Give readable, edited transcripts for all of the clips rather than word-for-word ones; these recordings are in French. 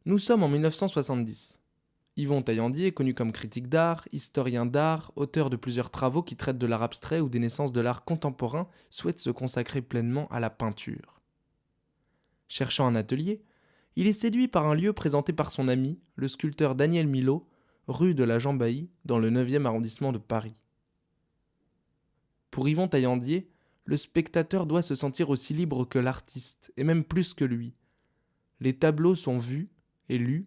Nous sommes en 1970. Yvon Taillandier est connu comme critique d'art, historien d'art, auteur de plusieurs travaux qui traitent de l'art abstrait ou des naissances de l'art contemporain, souhaite se consacrer pleinement à la peinture. Cherchant un atelier, il est séduit par un lieu présenté par son ami, le sculpteur Daniel Milhaud, rue de la Jambaillie, dans le 9e arrondissement de Paris. Pour Yvon Taillandier, le spectateur doit se sentir aussi libre que l'artiste, et même plus que lui. Les tableaux sont vus et lus,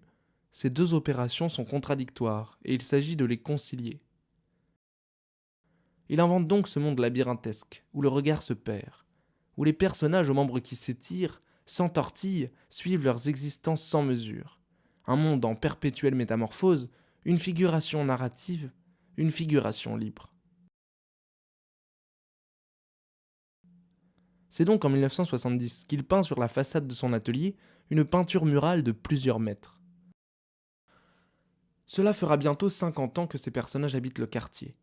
ces deux opérations sont contradictoires, et il s'agit de les concilier. Il invente donc ce monde labyrinthesque, où le regard se perd, où les personnages aux membres qui s'étirent, s'entortillent, suivent leurs existences sans mesure. Un monde en perpétuelle métamorphose, une figuration narrative, une figuration libre. C'est donc en 1970 qu'il peint sur la façade de son atelier une peinture murale de plusieurs mètres. Cela fera bientôt 50 ans que ces personnages habitent le quartier,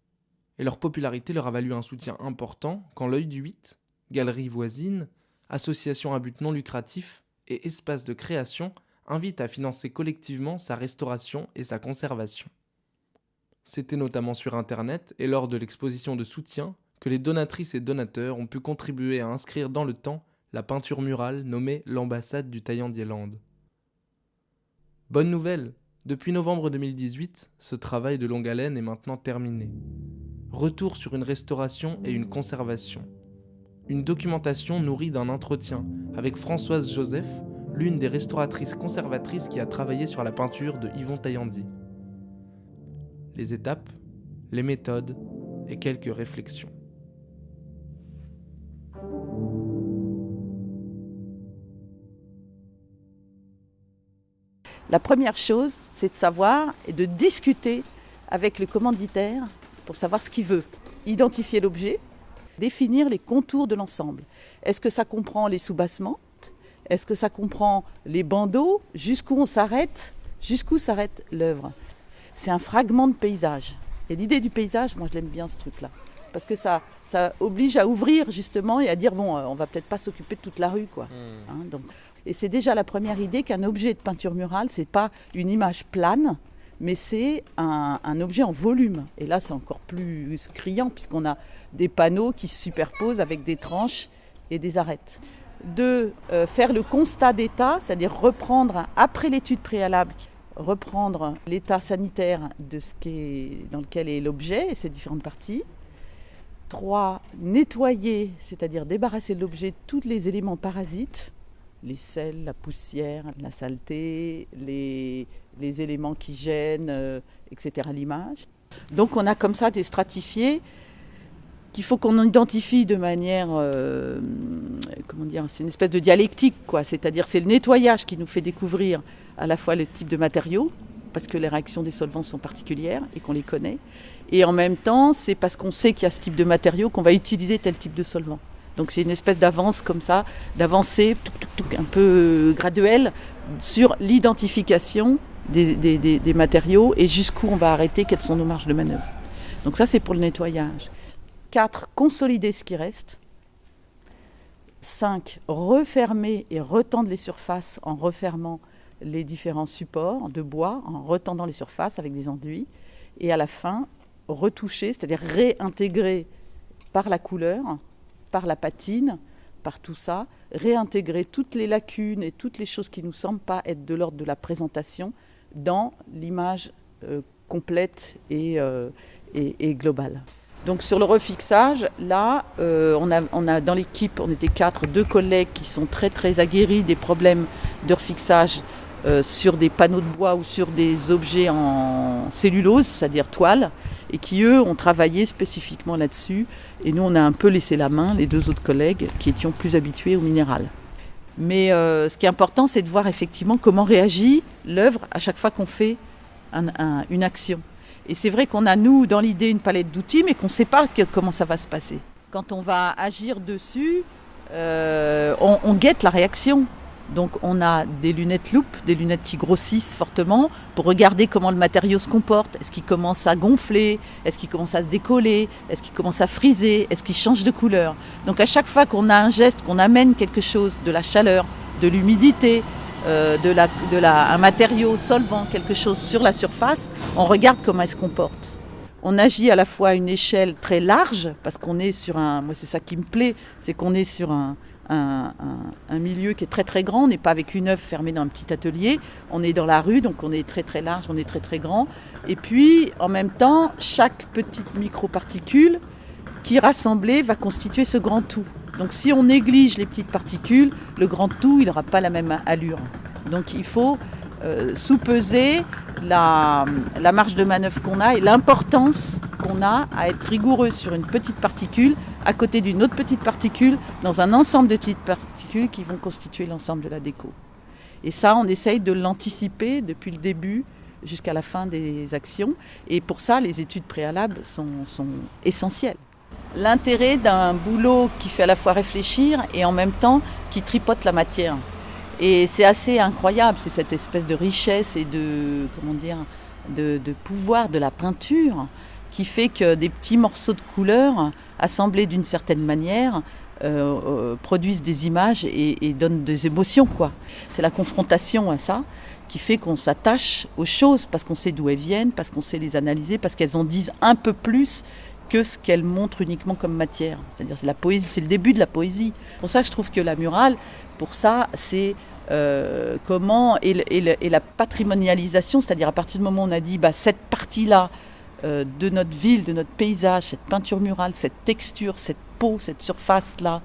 et leur popularité leur a valu un soutien important quand l'Œil du 8, galerie voisine, association à but non lucratif et espace de création invite à financer collectivement sa restauration et sa conservation. C'était notamment sur Internet et lors de l'exposition de soutien que les donatrices et donateurs ont pu contribuer à inscrire dans le temps la peinture murale nommée l'ambassade du Taillandierland. Bonne nouvelle! Depuis novembre 2018, ce travail de longue haleine est maintenant terminé. Retour sur une restauration et une conservation. Une documentation nourrie d'un entretien avec Françoise Joseph, l'une des restauratrices conservatrices qui a travaillé sur la peinture de Yvon Taillandier. Les étapes, les méthodes et quelques réflexions. La première chose, c'est de savoir et de discuter avec le commanditaire pour savoir ce qu'il veut. Identifier l'objet, définir les contours de l'ensemble. Est-ce que ça comprend les soubassements ? Est-ce que ça comprend les bandeaux ? Jusqu'où s'arrête l'œuvre ? C'est un fragment de paysage. Et l'idée du paysage, moi je l'aime bien ce truc-là. Parce que ça oblige à ouvrir justement et à dire bon, on va peut-être pas s'occuper de toute la rue, quoi. Donc, et c'est déjà la première idée qu'un objet de peinture murale, c'est pas une image plane, mais c'est un objet en volume. Et là, c'est encore plus criant puisqu'on a des panneaux qui se superposent avec des tranches et des arêtes. Faire le constat d'état, c'est-à-dire reprendre, après l'étude préalable, reprendre l'état sanitaire de dans lequel est l'objet et ses différentes parties. 3, nettoyer, c'est-à-dire débarrasser de l'objet de tous les éléments parasites, les sels, la poussière, la saleté, les éléments qui gênent, etc. l'image. Donc on a comme ça des stratifiés qu'il faut qu'on identifie de manière, c'est une espèce de dialectique, quoi. C'est-à-dire c'est le nettoyage qui nous fait découvrir à la fois le type de matériaux, parce que les réactions des solvants sont particulières et qu'on les connaît, et en même temps c'est parce qu'on sait qu'il y a ce type de matériaux qu'on va utiliser tel type de solvant. Donc c'est une espèce d'avance comme ça, d'avancée un peu graduelle sur l'identification des matériaux et jusqu'où on va arrêter, quelles sont nos marges de manœuvre. Donc ça c'est pour le nettoyage. 4, consolider ce qui reste. 5, refermer et retendre les surfaces en refermant les différents supports de bois, en retendant les surfaces avec des enduits. Et à la fin, retoucher, c'est-à-dire réintégrer par la couleur, par la patine, par tout ça, réintégrer toutes les lacunes et toutes les choses qui ne nous semblent pas être de l'ordre de la présentation dans l'image complète et globale. Donc sur le refixage, là, on a dans l'équipe, on était 4, 2 collègues qui sont très très aguerris des problèmes de refixage sur des panneaux de bois ou sur des objets en cellulose, c'est-à-dire toile, et qui eux ont travaillé spécifiquement là-dessus. Et nous on a un peu laissé la main, les 2 autres collègues qui étions plus habitués au minéral. Mais ce qui est important, c'est de voir effectivement comment réagit l'œuvre à chaque fois qu'on fait une action. Et c'est vrai qu'on a, nous, dans l'idée, une palette d'outils, mais qu'on ne sait pas comment ça va se passer. Quand on va agir dessus, on guette la réaction. Donc on a des lunettes loupe, des lunettes qui grossissent fortement pour regarder comment le matériau se comporte. Est-ce qu'il commence à gonfler ? Est-ce qu'il commence à se décoller ? Est-ce qu'il commence à friser ? Est-ce qu'il change de couleur ? Donc à chaque fois qu'on a un geste, qu'on amène quelque chose, de la chaleur, de l'humidité, un matériau solvant, quelque chose sur la surface, on regarde comment elle se comporte. On agit à la fois à une échelle très large, parce qu'on est sur moi c'est ça qui me plaît, c'est qu'on est sur un milieu qui est très très grand, on n'est pas avec une œuvre fermée dans un petit atelier, on est dans la rue, donc on est très très large, on est très très grand. Et puis en même temps, chaque petite microparticule qui rassemblée va constituer ce grand tout. Donc si on néglige les petites particules, le grand tout, il n'aura pas la même allure. Donc il faut sous-peser la marge de manœuvre qu'on a et l'importance qu'on a à être rigoureux sur une petite particule à côté d'une autre petite particule dans un ensemble de petites particules qui vont constituer l'ensemble de la déco. Et ça, on essaye de l'anticiper depuis le début jusqu'à la fin des actions. Et pour ça, les études préalables sont essentielles. L'intérêt d'un boulot qui fait à la fois réfléchir et en même temps qui tripote la matière. Et c'est assez incroyable, c'est cette espèce de richesse et de pouvoir de la peinture qui fait que des petits morceaux de couleurs assemblés d'une certaine manière produisent des images et donnent des émotions, quoi. C'est la confrontation à ça qui fait qu'on s'attache aux choses parce qu'on sait d'où elles viennent, parce qu'on sait les analyser, parce qu'elles en disent un peu plus que ce qu'elle montre uniquement comme matière. C'est-à-dire c'est la poésie, c'est le début de la poésie. Pour ça, je trouve que la murale, pour ça, c'est comment et la patrimonialisation, c'est-à-dire à partir du moment où on a dit cette partie-là de notre ville, de notre paysage, cette peinture murale, cette texture, cette peau, cette surface-là,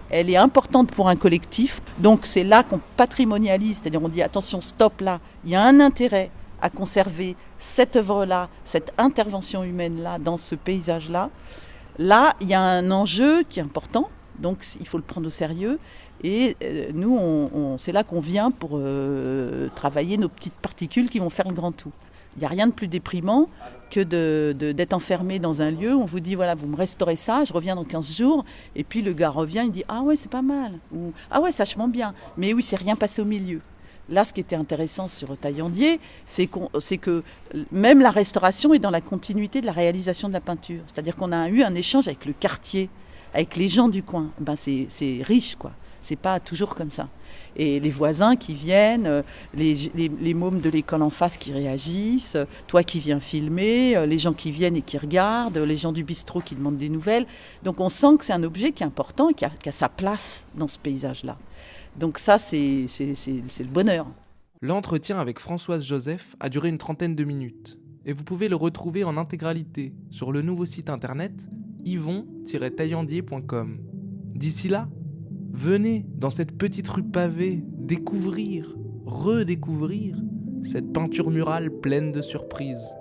elle est importante pour un collectif. Donc c'est là qu'on patrimonialise, c'est-à-dire on dit attention, stop là, il y a un intérêt à conserver cette œuvre-là, cette intervention humaine-là, dans ce paysage-là. Là, il y a un enjeu qui est important, donc il faut le prendre au sérieux. Et nous, c'est là qu'on vient pour travailler nos petites particules qui vont faire le grand tout. Il n'y a rien de plus déprimant que d'être enfermé dans un lieu où on vous dit, voilà, vous me restaurez ça, je reviens dans 15 jours. Et puis le gars revient, il dit, ah ouais, c'est pas mal. Ou, ah ouais, c'est vachement bien. Mais oui, c'est rien passé au milieu. Là, ce qui était intéressant sur Taillandier, c'est que même la restauration est dans la continuité de la réalisation de la peinture. C'est-à-dire qu'on a eu un échange avec le quartier, avec les gens du coin. C'est riche, quoi. C'est pas toujours comme ça. Et les voisins qui viennent, les mômes de l'école en face qui réagissent, toi qui viens filmer, les gens qui viennent et qui regardent, les gens du bistrot qui demandent des nouvelles. Donc on sent que c'est un objet qui est important et qui a sa place dans ce paysage-là. Donc ça, c'est le bonheur. L'entretien avec Françoise Joseph a duré une 30aine de minutes et vous pouvez le retrouver en intégralité sur le nouveau site internet yvon-taillandier.com. D'ici là, venez dans cette petite rue pavée découvrir, redécouvrir cette peinture murale pleine de surprises.